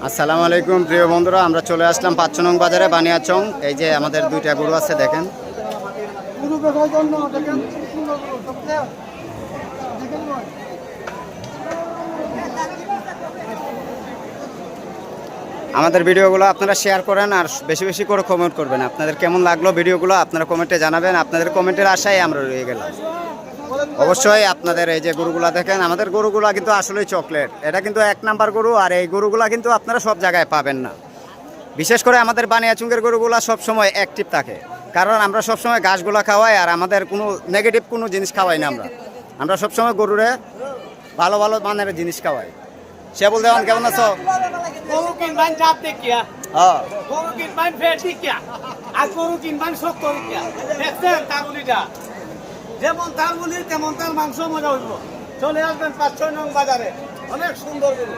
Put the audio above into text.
আসসালামু আলাইকুম প্রিয় বন্ধুরা, আমরা চলে আসলাম ৫ নং বাজারে বানিয়াচং। এই যে আমাদের দুইটা গরু আছে দেখেন। আমাদের ভিডিওগুলো আপনারা শেয়ার করেন আর বেশি বেশি করে কমেন্ট করবেন। আপনাদের কেমন লাগলো ভিডিওগুলো আপনারা কমেন্টে জানাবেন। আপনাদের কমেন্টের আশায় আমরা রয়ে গেলাম। অবশ্যই আপনাদের এই যে গরুগুলা দেখেন, আমাদের গরুগুলা কিন্তু আসলেই চকলেট। এটা কিন্তু ১ নাম্বার গরু, আর এই গরুগুলা কিন্তু আপনারা সব জায়গায় পাবেন না। বিশেষ করে আমাদের বানিয়াচুঙ্গের গরুগুলা সবসময় অ্যাক্টিভ থাকে, কারণ আমরা সবসময় ঘাসগুলা খাওয়াই আর আমাদের কোনো নেগেটিভ কোনো জিনিস খাওয়াই না। আমরা সবসময় গরুরে ভালো ভালো মানের জিনিস খাওয়াই। সে বলতে কেমন আছো? গরু কিনবান চাপ দেখিয়া, হ্যাঁ, গরু কিনবান ফের দেখিয়া, আর গরু কিনবান শক্ত দেখিয়া। দেখছেন তারগুলিটা, যেমন তারগুলি তেমন তার মাংস মজা হইব। চলে আসবেন ৫-৬ নং বাজারে, অনেক সুন্দর গরু।